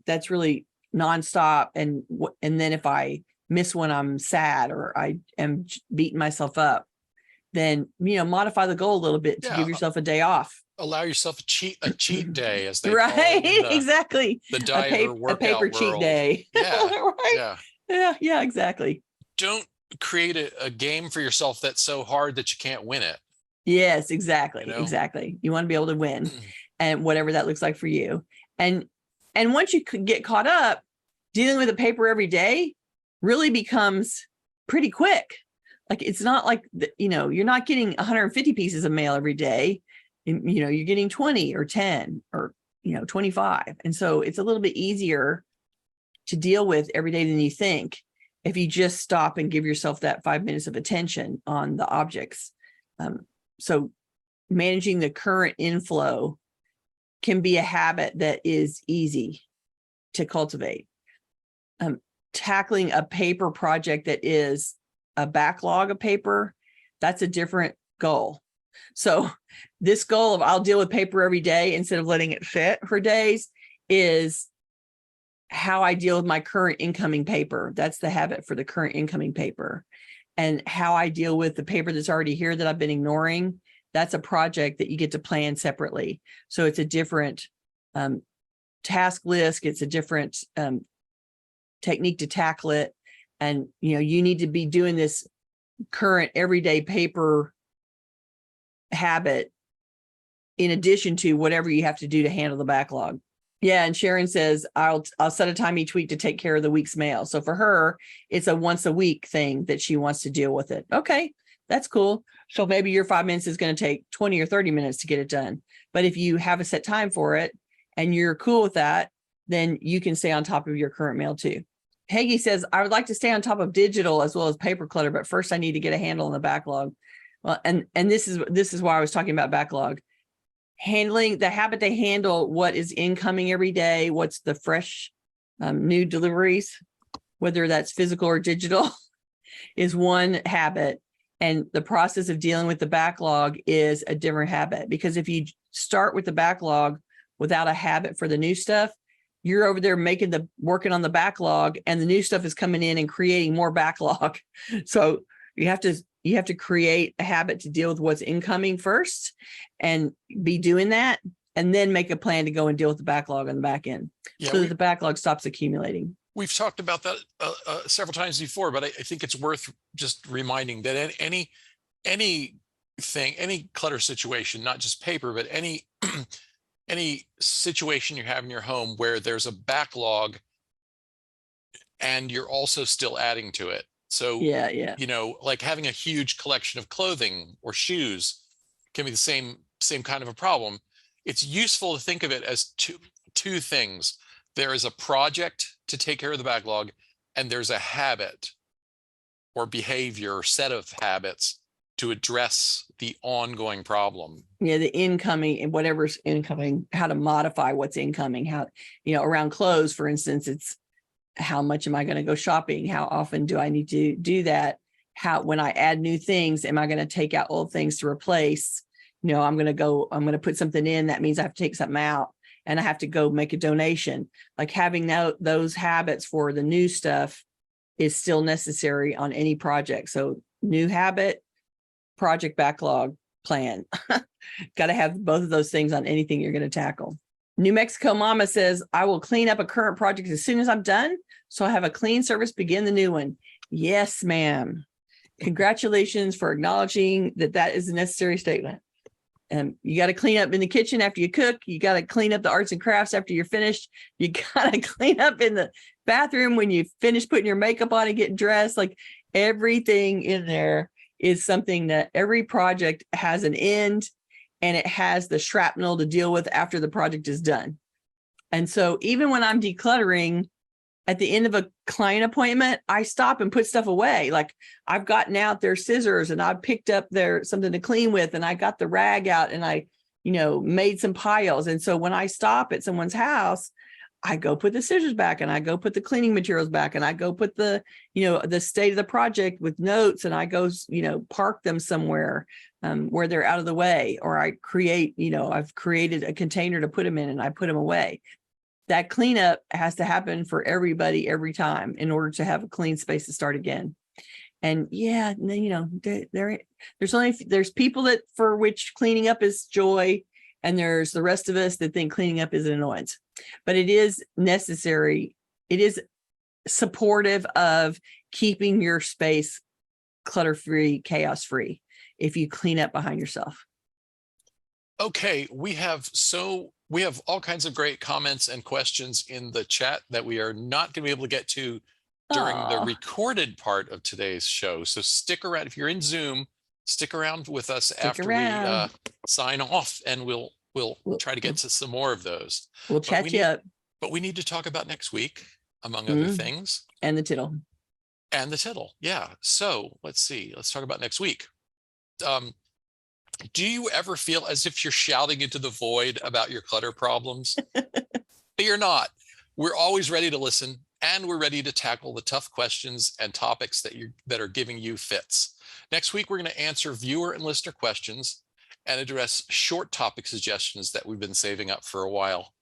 S2: that's really nonstop. And then if I miss one, I'm sad or I am beating myself up, then, modify the goal a little bit to give yourself a day off.
S1: Allow yourself a cheat day, as they
S2: right,
S1: call it.
S2: Exactly.
S1: The diet or workout
S2: a paper cheat
S1: world.
S2: day.
S1: Yeah.
S2: Right. Yeah, exactly.
S1: Don't create a game for yourself that's so hard that you can't win it.
S2: Yes, exactly. Exactly. You want to be able to win, and whatever that looks like for you. And once you get caught up, dealing with the paper every day really becomes pretty quick. Like, it's not like, you're not getting 150 pieces of mail every day. You're getting 20 or 10 or, 25. And so it's a little bit easier to deal with every day than you think if you just stop and give yourself that 5 minutes of attention on the objects. So managing the current inflow can be a habit that is easy to cultivate. Tackling a paper project that is a backlog of paper, that's a different goal. So this goal of I'll deal with paper every day instead of letting it sit for days is how I deal with my current incoming paper. That's the habit for the current incoming paper. And how I deal with the paper that's already here that I've been ignoring, that's a project that you get to plan separately. So it's a different task list. It's a different technique to tackle it. And, you need to be doing this current everyday paper habit in addition to whatever you have to do to handle the backlog. Yeah, and Sharon says I'll set a time each week to take care of the week's mail. So for her, it's a once a week thing that she wants to deal with it. Okay, that's cool. So maybe your 5 minutes is going to take 20 or 30 minutes to get it done. But if you have a set time for it and you're cool with that, then you can stay on top of your current mail too. Peggy says, I would like to stay on top of digital as well as paper clutter, but first I need to get a handle on the backlog. Well, and this is why I was talking about backlog. Handling the habit to handle what is incoming every day, what's the fresh new deliveries, whether that's physical or digital, is one habit. And the process of dealing with the backlog is a different habit. Because if you start with the backlog without a habit for the new stuff, you're over there working on the backlog, and the new stuff is coming in and creating more backlog. So you have to create a habit to deal with what's incoming first and be doing that, and then make a plan to go and deal with the backlog on the back end, so that the backlog stops accumulating.
S1: We've talked about that several times before, but I think it's worth just reminding that any clutter situation, not just paper, but any situation you have in your home where there's a backlog and you're also still adding to it. So,
S2: yeah,
S1: like having a huge collection of clothing or shoes can be the same kind of a problem. It's useful to think of it as two things. There is a project to take care of the backlog, and there's a habit or behavior or set of habits to address the ongoing problem.
S2: Yeah, the incoming and whatever's incoming, how to modify what's incoming, how, around clothes, for instance, it's how much am I going to go shopping? How often do I need to do that? When I add new things, am I going to take out old things to replace? I'm going to put something in. That means I have to take something out, and I have to go make a donation. Like having those habits for the new stuff is still necessary on any project. So new habit, project backlog, plan. Got to have both of those things on anything you're going to tackle. New Mexico Mama says, I will clean up a current project as soon as I'm done, so I have a clean service begin the new one. Yes, ma'am. Congratulations for acknowledging that is a necessary statement. You got to clean up in the kitchen after you cook. You got to clean up the arts and crafts after you're finished. You got to clean up in the bathroom when you finish putting your makeup on and getting dressed. Like everything in there is something that every project has an end, and it has the shrapnel to deal with after the project is done. And so even when I'm decluttering at the end of a client appointment, I stop and put stuff away. Like I've gotten out their scissors and I've picked up something to clean with, and I got the rag out and I, made some piles. And so when I stop at someone's house, I go put the scissors back, and I go put the cleaning materials back, and I go put the state of the project with notes, and I go, park them somewhere where they're out of the way, or I create, I've created a container to put them in, and I put them away. That cleanup has to happen for everybody every time in order to have a clean space to start again. And yeah, there's people that for which cleaning up is joy, and there's the rest of us that think cleaning up is an annoyance. But it is necessary. It is supportive of keeping your space clutter-free, chaos-free if you clean up behind yourself.
S1: Okay, we have all kinds of great comments and questions in the chat that we are not going to be able to get to during the recorded part of today's show. So stick around. If you're in Zoom, stick around with us after we sign off, and we'll try to get to some more of those.
S2: We'll chat you up.
S1: But we need to talk about next week, among other things.
S2: And the tittle.
S1: Yeah. So let's see. Let's talk about next week. Do you ever feel as if you're shouting into the void about your clutter problems? You're not. We're always ready to listen, and we're ready to tackle the tough questions and topics that are giving you fits. Next week, we're going to answer viewer and listener questions and address short topic suggestions that we've been saving up for a while.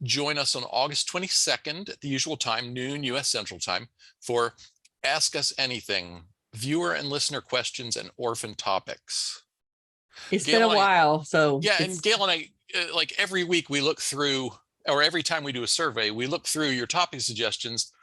S1: Join us on August 22nd at the usual time, noon U.S. Central Time, for Ask Us Anything, viewer and listener questions and orphan topics.
S2: It's been a while, so
S1: yeah. And Gayle and I, like every week, we look through, or every time we do a survey, we look through your topic suggestions,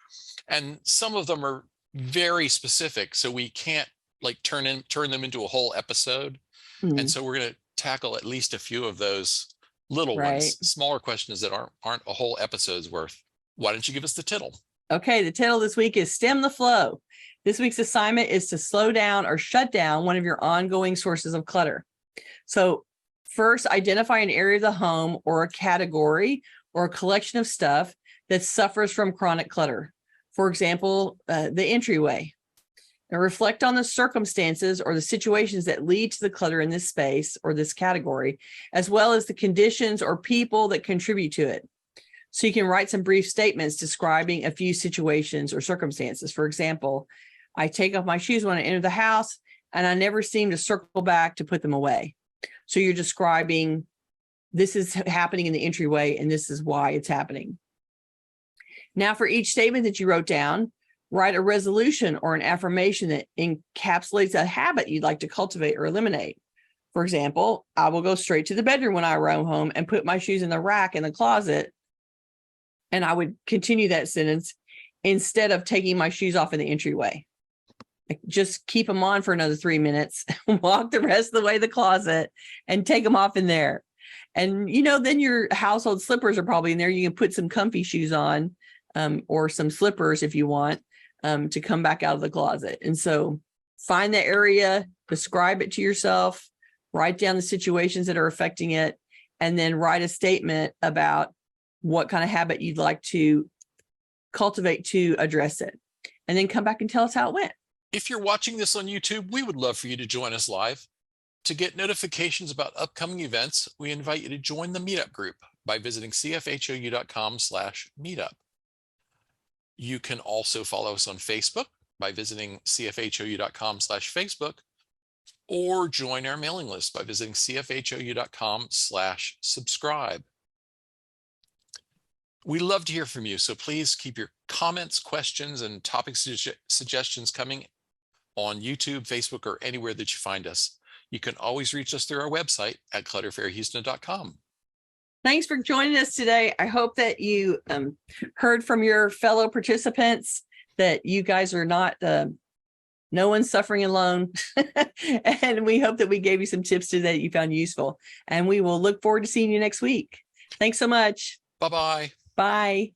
S1: and some of them are very specific, so we can't like turn them into a whole episode. And so we're going to tackle at least a few of those little
S2: Right.
S1: ones, smaller questions that aren't a whole episode's worth. Why don't you give us the tittle?
S2: Okay, the title this week is Stem the Flow. This week's assignment is to slow down or shut down one of your ongoing sources of clutter. So first, identify an area of the home or a category or a collection of stuff that suffers from chronic clutter. For example, the entryway. And reflect on the circumstances or the situations that lead to the clutter in this space or this category, as well as the conditions or people that contribute to it. So you can write some brief statements describing a few situations or circumstances. For example, I take off my shoes when I enter the house and I never seem to circle back to put them away. So you're describing this is happening in the entryway and this is why it's happening. Now for each statement that you wrote down, write a resolution or an affirmation that encapsulates a habit you'd like to cultivate or eliminate. For example, I will go straight to the bedroom when I roam home and put my shoes in the rack in the closet. And I would continue that sentence instead of taking my shoes off in the entryway. Just keep them on for another 3 minutes, walk the rest of the way to the closet and take them off in there. And, then your household slippers are probably in there. You can put some comfy shoes on or some slippers if you want to come back out of the closet. And so find the area, describe it to yourself, write down the situations that are affecting it, and then write a statement about what kind of habit you'd like to cultivate to address it. And then come back and tell us how it went.
S1: If you're watching this on YouTube, we would love for you to join us live. To get notifications about upcoming events, we invite you to join the meetup group by visiting cfhou.com/meetup. You can also follow us on Facebook by visiting cfhou.com/Facebook, or join our mailing list by visiting cfhou.com/subscribe. We love to hear from you, so please keep your comments, questions, and topic suggestions coming on YouTube, Facebook, or anywhere that you find us. You can always reach us through our website at clutterfairyhouston.com.
S2: Thanks for joining us today. I hope that you heard from your fellow participants that you guys are not, no one's suffering alone. And we hope that we gave you some tips today that you found useful. And we will look forward to seeing you next week. Thanks so much.
S1: Bye-bye.
S2: Bye.